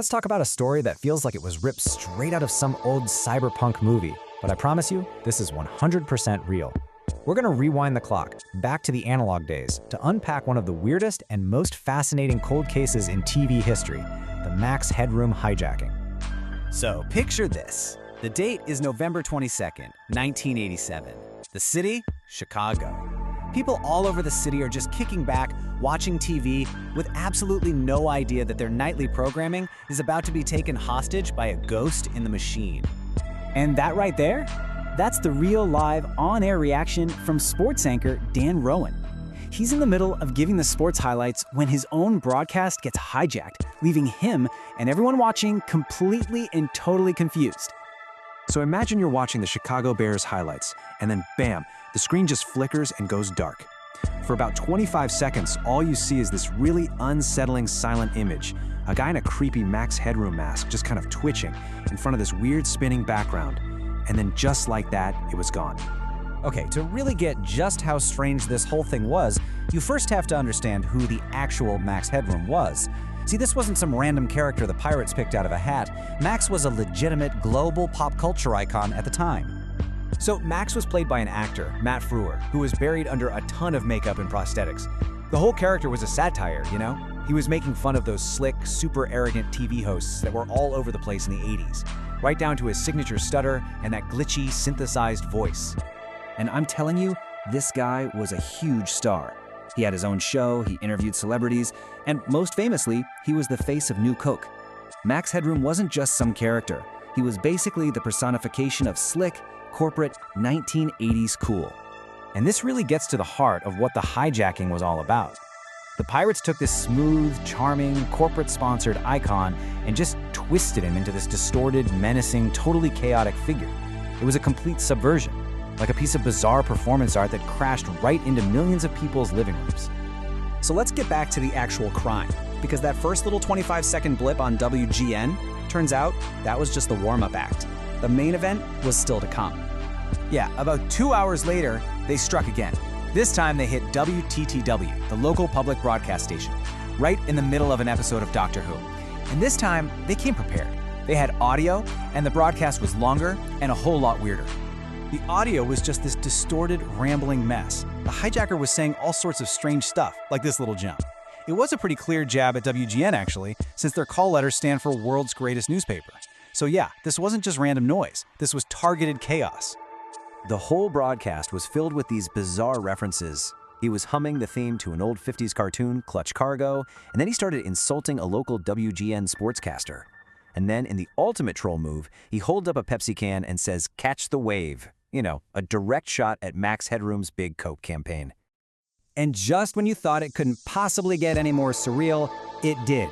let's talk about a story that feels like it was ripped straight out of some old cyberpunk movie. But I promise you, this is 100% real. We're gonna rewind the clock, back to the analog days, to unpack one of the weirdest and most fascinating cold cases in TV history, the Max Headroom Hijacking. So picture this. The date is November 22nd, 1987. The city, Chicago. People all over the city are just kicking back, watching TV, with absolutely no idea that their nightly programming is about to be taken hostage by a ghost in the machine. And that right there? That's the real live on-air reaction from sports anchor Dan Rowan. He's in the middle of giving the sports highlights when his own broadcast gets hijacked, leaving him and everyone watching completely and totally confused. So imagine you're watching the Chicago Bears highlights, and then bam, the screen just flickers and goes dark. For about 25 seconds, all you see is this really unsettling silent image, a guy in a creepy Max Headroom mask just kind of twitching in front of this weird spinning background. And then just like that, it was gone. Okay, to really get just how strange this whole thing was, you first have to understand who the actual Max Headroom was. See, this wasn't some random character the pirates picked out of a hat. Max was a legitimate global pop culture icon at the time. So Max was played by an actor, Matt Frewer, who was buried under a ton of makeup and prosthetics. The whole character was a satire, you know? He was making fun of those slick, super arrogant TV hosts that were all over the place in the 80s, right down to his signature stutter and that glitchy, synthesized voice. And I'm telling you, this guy was a huge star. He had his own show, he interviewed celebrities, and most famously, he was the face of New Coke. Max Headroom wasn't just some character. He was basically the personification of slick, corporate 1980s cool. And this really gets to the heart of what the hijacking was all about. The pirates took this smooth, charming, corporate-sponsored icon and just twisted him into this distorted, menacing, totally chaotic figure. It was a complete subversion, like a piece of bizarre performance art that crashed right into millions of people's living rooms. So let's get back to the actual crime, because that first little 25-second blip on WGN, turns out that was just the warm-up act. The main event was still to come. Yeah, about 2 hours later, they struck again. This time they hit WTTW, the local public broadcast station, right in the middle of an episode of Doctor Who. And this time, they came prepared. They had audio, and the broadcast was longer and a whole lot weirder. The audio was just this distorted, rambling mess. The hijacker was saying all sorts of strange stuff, like this little gem. It was a pretty clear jab at WGN, actually, since their call letters stand for World's Greatest Newspaper. So yeah, this wasn't just random noise. This was targeted chaos. The whole broadcast was filled with these bizarre references. He was humming the theme to an old 50s cartoon, Clutch Cargo, and then he started insulting a local WGN sportscaster. And then, in the ultimate troll move, he holds up a Pepsi can and says, "Catch the wave." You know, a direct shot at Max Headroom's big Coke campaign. And just when you thought it couldn't possibly get any more surreal, it did.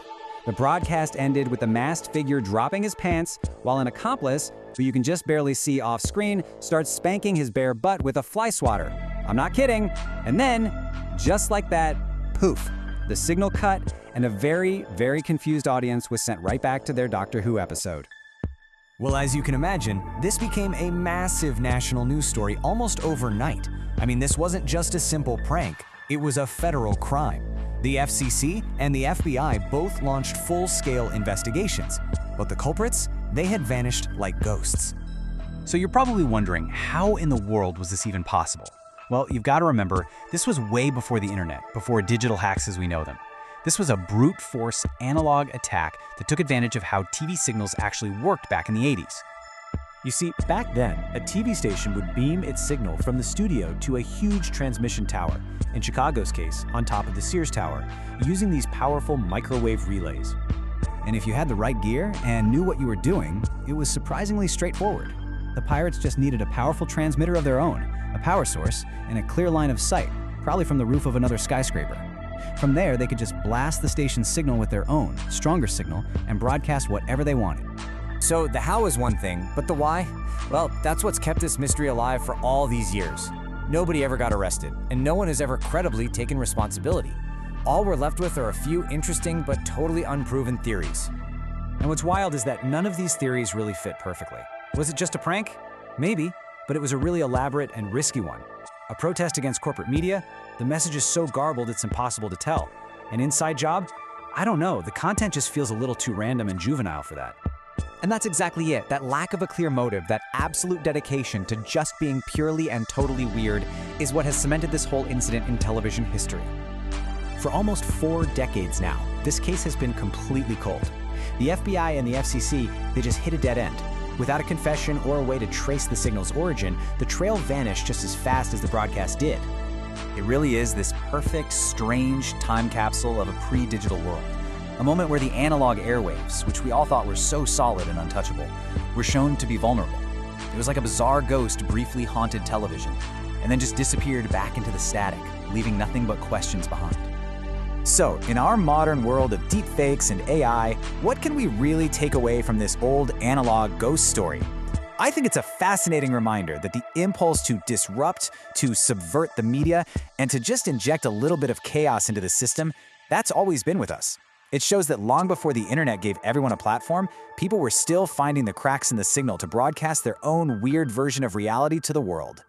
The broadcast ended with the masked figure dropping his pants while an accomplice, who you can just barely see off screen, starts spanking his bare butt with a fly swatter. I'm not kidding. And then, just like that, poof, the signal cut and a very, very confused audience was sent right back to their Doctor Who episode. Well, as you can imagine, this became a massive national news story almost overnight. I mean, this wasn't just a simple prank, it was a federal crime. The FCC and the FBI both launched full-scale investigations, but the culprits, they had vanished like ghosts. So you're probably wondering, how in the world was this even possible? Well, you've got to remember, this was way before the internet, before digital hacks as we know them. This was a brute force analog attack that took advantage of how TV signals actually worked back in the 80s. You see, back then, a TV station would beam its signal from the studio to a huge transmission tower, in Chicago's case, on top of the Sears Tower, using these powerful microwave relays. And if you had the right gear and knew what you were doing, it was surprisingly straightforward. The pirates just needed a powerful transmitter of their own, a power source, and a clear line of sight, probably from the roof of another skyscraper. From there, they could just blast the station's signal with their own, stronger signal, and broadcast whatever they wanted. So the how is one thing, but the why? Well, that's what's kept this mystery alive for all these years. Nobody ever got arrested, and no one has ever credibly taken responsibility. All we're left with are a few interesting but totally unproven theories. And what's wild is that none of these theories really fit perfectly. Was it just a prank? Maybe, but it was a really elaborate and risky one. A protest against corporate media? The message is so garbled it's impossible to tell. An inside job? I don't know, the content just feels a little too random and juvenile for that. And that's exactly it. That lack of a clear motive, that absolute dedication to just being purely and totally weird is what has cemented this whole incident in television history. For almost 4 decades now, this case has been completely cold. The FBI and the FCC, they just hit a dead end. Without a confession or a way to trace the signal's origin, the trail vanished just as fast as the broadcast did. It really is this perfect, strange time capsule of a pre-digital world. A moment where the analog airwaves, which we all thought were so solid and untouchable, were shown to be vulnerable. It was like a bizarre ghost briefly haunted television, and then just disappeared back into the static, leaving nothing but questions behind. So, in our modern world of deepfakes and AI, what can we really take away from this old analog ghost story? I think it's a fascinating reminder that the impulse to disrupt, to subvert the media, and to just inject a little bit of chaos into the system, that's always been with us. It shows that long before the internet gave everyone a platform, people were still finding the cracks in the signal to broadcast their own weird version of reality to the world.